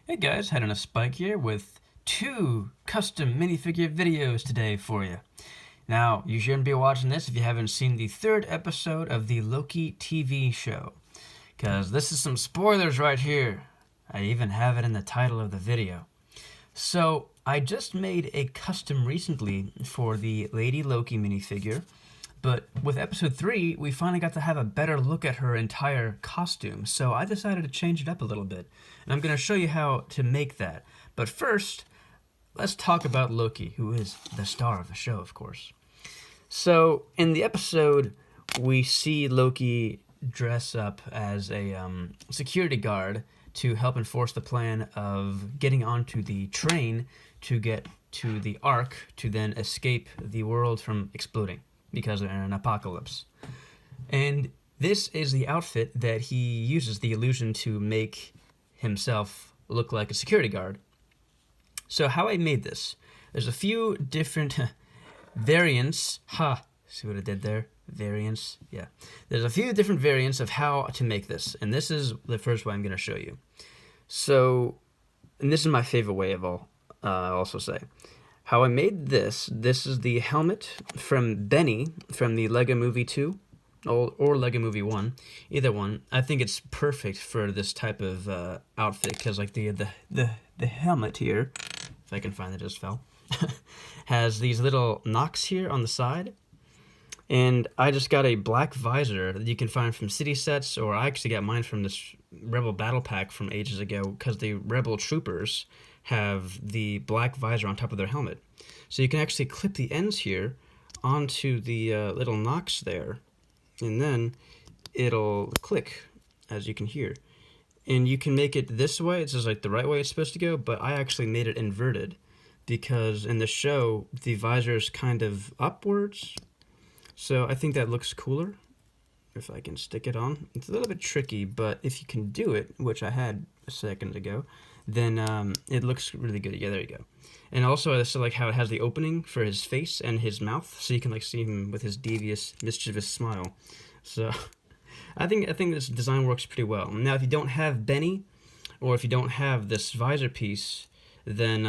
Hey guys, Head on a Spike here with two custom minifigure videos today for you. Now, you shouldn't be watching this if you haven't seen the third episode of the Loki TV show, because this is some spoilers right here. I even have it in the title of the video. So, I just made a custom recently for the Lady Loki minifigure, but with episode 3, we finally got to have a better look at her entire costume, so I decided to change it up a little bit. And I'm going to show you how to make that. But first, let's talk about Loki, who is the star of the show, of course. So, in the episode, we see Loki dress up as a security guard to help enforce the plan of getting onto the train to get to the Ark to then escape the world from exploding, because they're in an apocalypse. And this is the outfit that he uses the illusion to make himself look like a security guard. So how I made this, there's a few different variants. See what I did there? Variants, yeah. There's a few different variants of how to make this, and this is the first one I'm going to show you. So, and this is my favorite way of all, I'll also say. How I made this is the helmet from Benny from the Lego Movie 2 or Lego Movie 1, either one. I think it's perfect for this type of outfit because like the helmet here, if I can find it, just fell, has these little knocks here on the side. And I just got a black visor that you can find from City Sets, or I actually got mine from this Rebel Battle Pack from ages ago because the Rebel Troopers have the black visor on top of their helmet. So you can actually clip the ends here onto the little knocks there, and then it'll click, as you can hear. And you can make it this way, it's just like the right way it's supposed to go, but I actually made it inverted because in the show, the visor is kind of upwards. So I think that looks cooler if I can stick it on. It's a little bit tricky, but if you can do it, which I had a second ago, then it looks really good. Yeah, there you go. And also, I also like how it has the opening for his face and his mouth, so you can like see him with his devious, mischievous smile. So I think this design works pretty well. Now, if you don't have Benny, or if you don't have this visor piece, then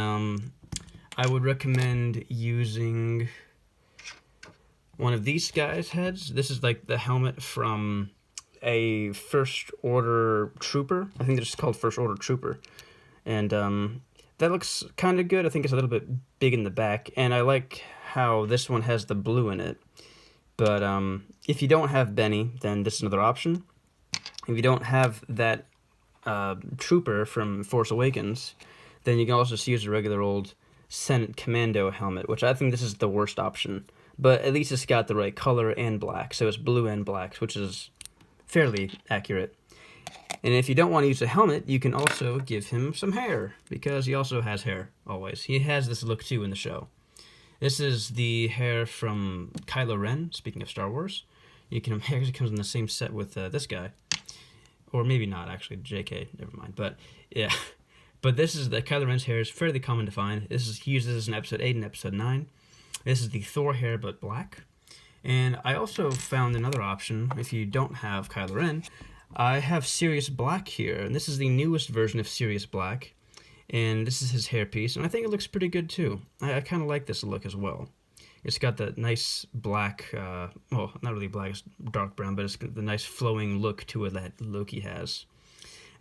I would recommend using one of these guys' heads. This is like the helmet from a First Order Trooper. I think they're just called First Order Trooper. And that looks kind of good. I think it's a little bit big in the back. And I like how this one has the blue in it. But if you don't have Benny, then this is another option. If you don't have that Trooper from Force Awakens, then you can also just use a regular old Senate Commando helmet, which I think this is the worst option. But at least it's got the right color and black, so it's blue and black, which is fairly accurate. And if you don't want to use a helmet, you can also give him some hair, because he also has hair, always. He has this look, too, in the show. This is the hair from Kylo Ren, speaking of Star Wars. It comes in the same set with this guy. Or maybe not, actually. JK, never mind. But, yeah. But this is the Kylo Ren's hair is fairly common to find. He uses this in Episode 8 and Episode 9. This is the Thor hair, but black. And I also found another option, if you don't have Kylo Ren. I have Sirius Black here, and this is the newest version of Sirius Black. And this is his hairpiece, and I think it looks pretty good, too. I kind of like this look as well. It's got that nice black, well, not really black, it's dark brown, but it's got the nice flowing look to it that Loki has.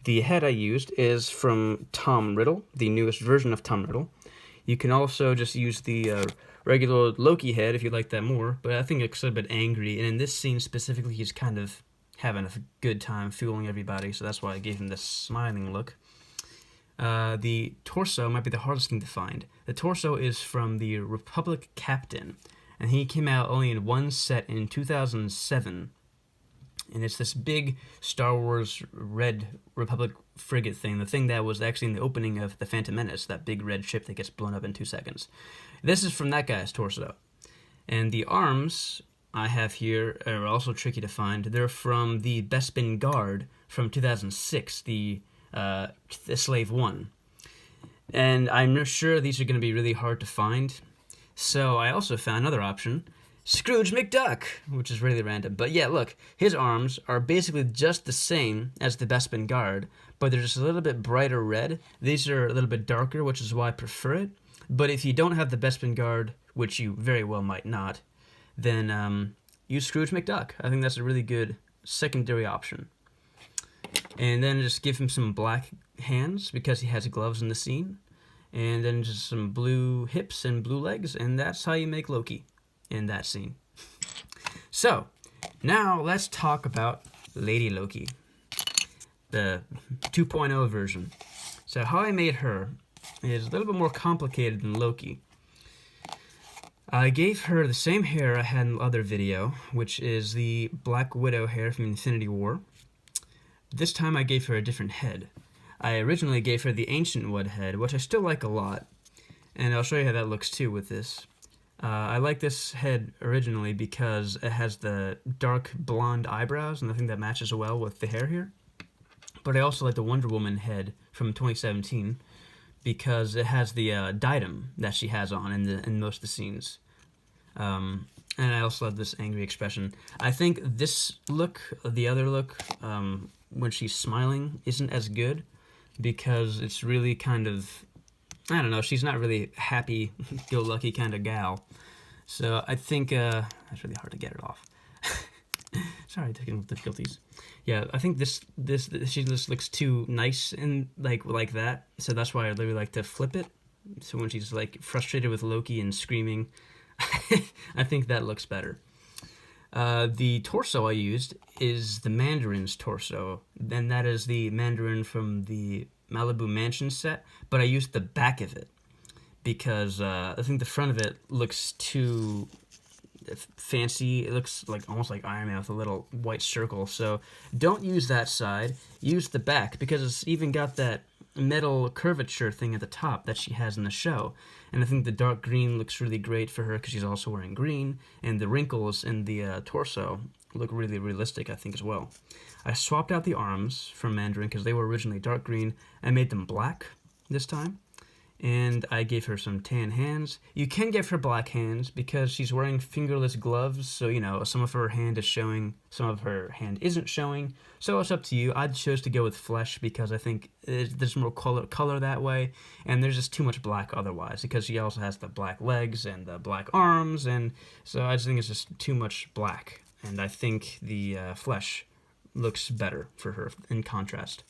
The head I used is from Tom Riddle, the newest version of Tom Riddle. You can also just use the regular Loki head if you like that more, but I think it's a bit angry, and in this scene specifically, he's kind of having a good time fooling everybody, so that's why I gave him this smiling look. The torso might be the hardest thing to find. The torso is from the Republic Captain, and he came out only in one set in 2007. And it's this big Star Wars Red Republic frigate thing, the thing that was actually in the opening of The Phantom Menace, that big red ship that gets blown up in 2 seconds. This is from that guy's torso. And the arms I have here are also tricky to find. They're from the Bespin Guard from 2006, the Slave 1. And I'm not sure these are going to be really hard to find. So I also found another option. Scrooge Mcduck, which is really random. But yeah, look, his arms are basically just the same as the Bespin Guard, but they're just a little bit brighter red. These are a little bit darker, which is why I prefer it. But if you don't have the Bespin Guard, which you very well might not, then use Scrooge Mcduck. I think that's a really good secondary option. And then just give him some black hands because he has gloves in the scene. And then just some blue hips and blue legs, and that's how you make Loki in that scene. So, now let's talk about Lady Loki, the 2.0 version. So how I made her is a little bit more complicated than Loki. I gave her the same hair I had in the other video, which is the Black Widow hair from Infinity War. This time I gave her a different head. I originally gave her the Ancient Wood head, which I still like a lot, and I'll show you how that looks too with this. I like this head originally because it has the dark blonde eyebrows, and I think that matches well with the hair here. But I also like the Wonder Woman head from 2017 because it has the diadem that she has on in most of the scenes. And I also love this angry expression. I think this look, the other look, when she's smiling, isn't as good because it's really kind of, I don't know, she's not really happy-go-lucky kind of gal. So I think, that's really hard to get it off. Sorry, taking difficulties. Yeah, I think she just looks too nice and like that. So that's why I really like to flip it. So when she's like frustrated with Loki and screaming, I think that looks better. The torso I used is the Mandarin's torso. Then that is the Mandarin from the Malibu Mansion set, but I used the back of it because I think the front of it looks too fancy. It looks like almost like Iron Man with a little white circle. So don't use that side. Use the back because it's even got that metal curvature thing at the top that she has in the show. And I think the dark green looks really great for her because she's also wearing green, and the wrinkles in the torso look really realistic, I think, as well. I swapped out the arms from Mandarin because they were originally dark green. I made them black this time, and I gave her some tan hands. You can give her black hands because she's wearing fingerless gloves, so, you know, some of her hand is showing, some of her hand isn't showing. So it's up to you. I chose to go with flesh because I think there's more color that way, and there's just too much black otherwise because she also has the black legs and the black arms, and so I just think it's just too much black, and I think the flesh looks better for her in contrast.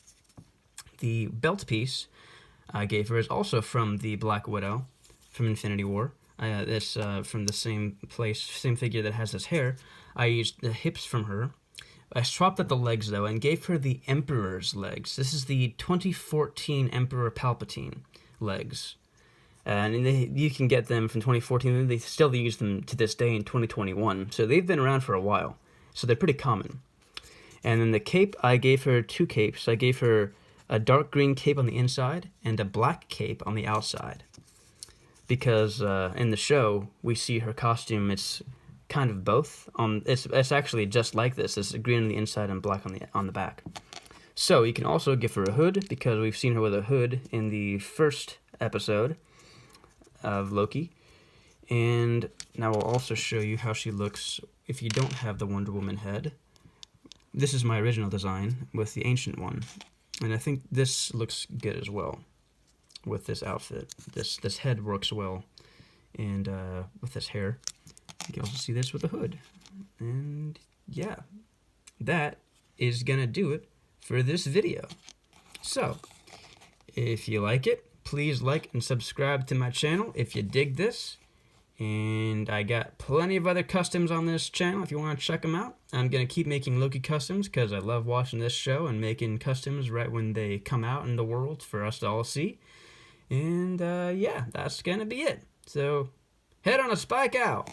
The belt piece I gave her is also from the Black Widow from Infinity War. It's from the same place, same figure that has this hair. I used the hips from her. I swapped out the legs, though, and gave her the Emperor's legs. This is the 2014 Emperor Palpatine legs. And you can get them from 2014. They still use them to this day in 2021. So they've been around for a while. So they're pretty common. And then the cape, I gave her two capes. I gave her a dark green cape on the inside and a black cape on the outside. Because in the show, we see her costume, it's kind of both. It's actually just like this. It's green on the inside and black on the back. So you can also give her a hood, because we've seen her with a hood in the first episode of Loki. And now I'll also show you how she looks if you don't have the Wonder Woman head. This is my original design with the ancient one. And I think this looks good as well with this outfit. This head works well, and with this hair. You can also see this with the hood. And yeah, that is gonna do it for this video. So, if you like it, please like and subscribe to my channel if you dig this. And I got plenty of other customs on this channel if you want to check them out. I'm going to keep making Loki customs because I love watching this show and making customs right when they come out in the world for us to all see. And yeah, that's going to be it. So head on a spike out.